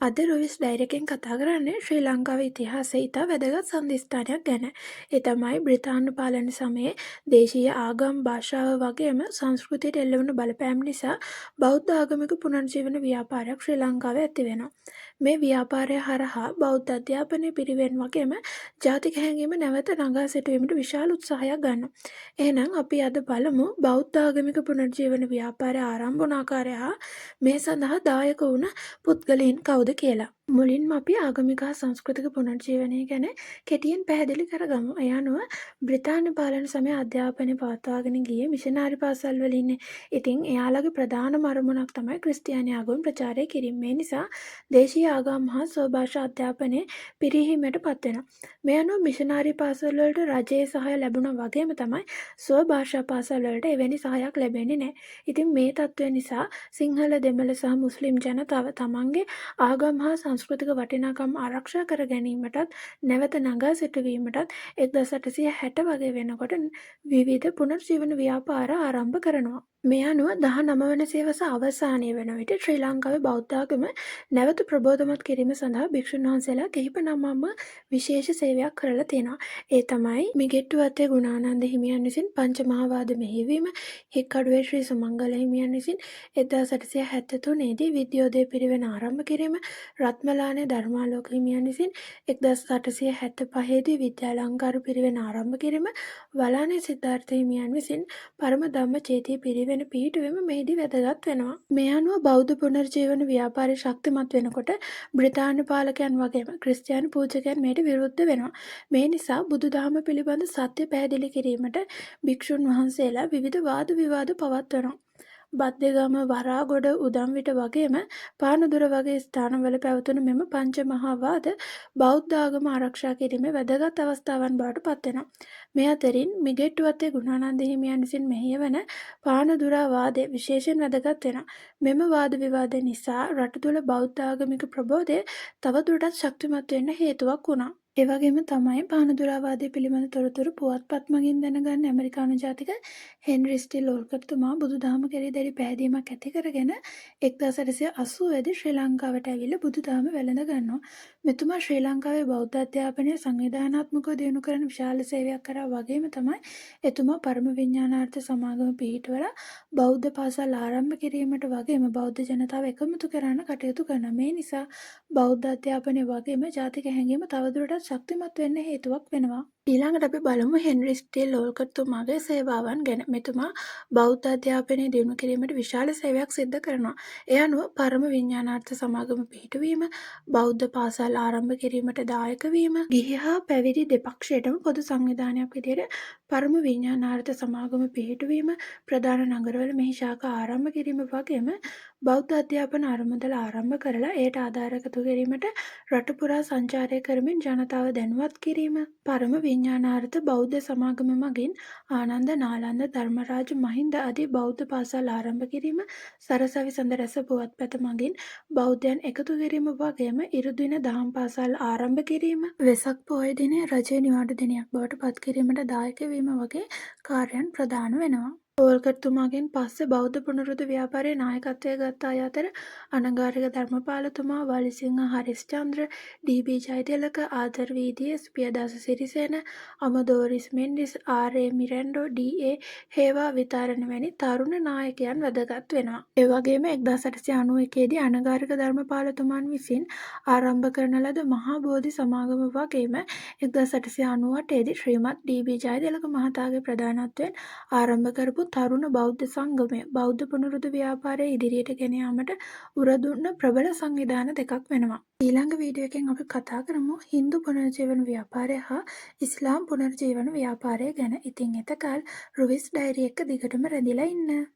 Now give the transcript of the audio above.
අද රුවිස් ඩයිරකෙන් කතා කරන්නේ ශ්‍රී ලංකාවේ ඉතිහාසයේ ඉතා වැදගත් සන්ධිස්ථානයක් ගැන. ඒ තමයි බ්‍රිතාන්‍ය පාලන සමයේ දේශීය ආගම් භාෂාව වගේම සංස්කෘතියට එල්ල වුණු බලපෑම් නිසා බෞද්ධ ආගමික පුනර්ජීවන ව්‍යාපාරයක් ශ්‍රී ලංකාවේ ඇති වෙනවා. මේ ව්‍යාපාරය හරහා බෞද්ධ අධ්‍යාපනය පිරිවෙන් වගේම ජාතික හැඟීම නැවත නගා සිටුවීමට විශාල උත්සාහයක් ගන්නවා. එහෙනම් අපි අද බලමු බෞද්ධ ආගමික පුනර්ජීවන ව්‍යාපාරය ආරම්භ වුණ ආකාරය හා මේ සඳහා දායක වුණ පුද්ගලයන් කවුද කියලා. මුලින්ම අපි ආගමික හා සංස්කෘතික පුනර්ජීවනය ගැන කෙටියෙන් පැහැදිලි කරගමු. ඒ අනුව බ්‍රිතාන්‍ය පාලන සමයේ අධ්‍යාපනය පවත්වාගෙන ගියේ මිෂනාරි පාසල් වලින්. ඉතින් එයාලගේ ප්‍රධානම අරමුණක් තමයි ක්‍රිස්තියානි ආගම ප්‍රචාරය කිරීම. මේ නිසා දේශීය ආගම් හා ස්වභාෂා අධ්‍යාපනය පිරිහීමට පත් වෙනවා. මේ අනුව මිෂනාරි පාසල් වලට රජයේ සහාය ලැබුණා වගේම තමයි ස්වභාෂා පාසල් වලට එවැනි සහායක් ලැබෙන්නේ නැහැ. ඉතින් මේ තත්ත්වය නිසා සිංහල, දෙමළ සහ මුස්ලිම් ජනතාව තමන්ගේ ආගම් හා සංස්කෘතික වටිනාකම් ආරක්ෂා කර ගැනීමටත් නැවත නගා සිටුවීමටත් 1860 වගේ වෙනකොට විවිධ පුනර්ජීවන ව්‍යාපාර ආරම්භ කරනවා. මේ අනුව 19 වන සියවස අවසානයේ වන විට ශ්‍රී ලංකාවේ බෞද්ධ ආගම නැවත ප්‍රබෝධමත් කිරීම සඳහා භික්ෂුන් වහන්සේලා කිහිප නමක්ම විශේෂ සේවයක් කරලා තියෙනවා. ඒ තමයි මිගෙට්ටුවත්තේ ගුණානන්ද හිමියන් විසින් පංචමහාවාද මෙහෙයවීම, හික්කඩුවේ ශ්‍රී සුමංගල හිමියන් විසින් 1873 දී විද්‍යෝදය පිරිවෙන ආරම්භ කිරීම, රත්මලානේ ධර්මාලෝක හිමියන් විසින් 1875 දී විද්‍යාලංකාර පිරිවෙන ආරම්භ කිරීම, වලානේ සිද්ධාර්ථ හිමියන් විසින් පරම ධම්ම චේතිය පිරිවෙන පිහිටුවීම මෙහිදී වැදගත් වෙනවා. මේ අනුව බෞද්ධ පුනර්ජීවන ව්‍යාපාරය ශක්තිමත් වෙනකොට බ්‍රිතාන්‍ය පාලකයන් වගේම ක්‍රිස්තියානි පූජකයන් මෙයට විරුද්ධ වෙනවා. මේ නිසා බුදුදහම පිළිබඳ සත්‍ය පැහැදිලි කිරීමට භික්ෂුන් වහන්සේලා විවිධ වාද විවාද පවත්වනවා. බද්දේගම, වරාගොඩ, උදම්විට වගේම පානදුර වගේ ස්ථානවල පැවතුණු මෙම පංච මහා වාද බෞද්ධ ආගම ආරක්ෂා කිරීමේ වැදගත් අවස්ථාවන් බවට පත් වෙනවා. මේ අතරින් මිගෙට්ටුවත්තේ ගුණානන්ද හිමියන් විසින් මෙහෙයවන පානදුරා වාදය විශේෂයෙන් වැදගත් වෙනවා. මෙම වාද විවාද නිසා රට තුළ බෞද්ධ ආගමික ප්‍රබෝධය තවදුරටත් ශක්තිමත් වෙන්න හේතුවක් වුණා. ඒ වගේම තමයි පානදුරාවාදය පිළිබඳ තොරතුරු පුවත්පත් මගින් දැනගන්න ඇමරිකානු ජාතික හෙන්රි ස්ටිල් ඕල්කර්තුමා බුදුදහම කෙරෙහි දැඩි පැහැදීමක් ඇති කරගෙන 1880 දී ශ්‍රී ලංකාවට ඇවිල්ලා බුදුදහම වැළඳ ගන්නවා. මෙතුමා ශ්‍රී ලංකාවේ බෞද්ධ අධ්‍යාපනය සංවිධානාත්මකව දියුණු කරන විශාල සේවයක් කරා වගේම තමයි එතුමා පරම විඥානාර්ථ සමාගම පිහිටුවලා බෞද්ධ පාසල් ආරම්භ කිරීමට වගේම බෞද්ධ ජනතාව එකමුතු කරන්න කටයුතු කරනවා. මේ නිසා බෞද්ධ අධ්‍යාපනය වගේම ජාතික හැඟීම තවදුරටත් ශක්තිමත් වෙන්න හේතුවක් වෙනවා. ඊළඟට අපි බලමු හෙන්රි ස්ටිල් ඕල්කර්තුමාගේ සේවාවන් ගැන. මෙතුමා බෞද්ධ අධ්‍යාපනය දියුණු කිරීමට විශාල සේවයක් සිද්ධ කරනවා. ඒ අනුව පරම විඥානාර්ථ සමාගම පිහිටුවීම, බෞද්ධ පාසල් ආරම්භ කිරීමට දායක වීම, ගිහි හා පැවිදි දෙපක්ෂයටම පොදු සංවිධානයක් විදිහට පරම විඥානාර්ථ සමාගම පිහිටුවීම, ප්‍රධාන නගරවල මෙහි ශාඛා ආරම්භ කිරීම වගේම බෞද්ධ අධ්‍යාපන අරමුදල ආරම්භ කරලා එයට ආධාර එකතු කිරීමට රට පුරා සංචාරය කරමින් ජනතාව දැනුවත් කිරීම, පරම විඥානාර්ථ බෞද්ධ සමාගම මගින් ආනන්ද, නාලන්ද, ධර්මරාජ, මහින්ද ආදී බෞද්ධ පාසල් ආරම්භ කිරීම, සරසවි සඳ රැස පුවත්පත මගින් බෞද්ධයන් එකතු කිරීම වගේම ඉරුදින දහම් පාසල් ආරම්භ කිරීම, වෙසක් පොහොය දිනය රජයේ නිවාඩු දිනයක් බවට පත් කිරීමට දායක වීම වගේ කාර්යයන් ප්‍රධාන වෙනවා. ඕල්කර්තුමාගෙන් පස්සේ බෞද්ධ පුනරුද්ධ ව්‍යාපාරයේ නායකත්වය ගත් අය අතර Anagarika ධර්මපාලතුමා, Walisinghe Harischandra, D. B.. Jayathilaka, ආදර් වීදියස්, Piyadasa Sirisena, අමදෝරිස් Mendis, R.A.. මිරැන්ඩෝ, DA. හේවා විතාරණ වැනි තරුණ නායකයන් වැදගත් වෙනවා. ඒ වගේම 1891 දී අනගාරික ධර්මපාලතුමන් විසින් ආරම්භ කරන ලද මහා බෝධි සමාගම වගේම 1898 දී ශ්‍රීමත් ඩී.බී. ජයතිලක මහතාගේ ප්‍රධානත්වයෙන් ආරම්භ කරපු තරුණ බෞද්ධ සංගමය බෞද්ධ පුනරුද්ධ ව්‍යාපාරය ඉදිරියට ගෙන යාමට උරදුන්න ප්‍රබල සංවිධාන දෙකක් වෙනවා. ඊළඟ වීඩියෝ එකෙන් අපි කතා කරමු හින්දු පුනර්ජීවන ව්‍යාපාරය හා ඉස්ලාම් පුනර්ජීවන ව්‍යාපාරය ගැන. ඉතින් එතකල් රුවිස් ඩයරි එක දිගටම රැඳිලා ඉන්න.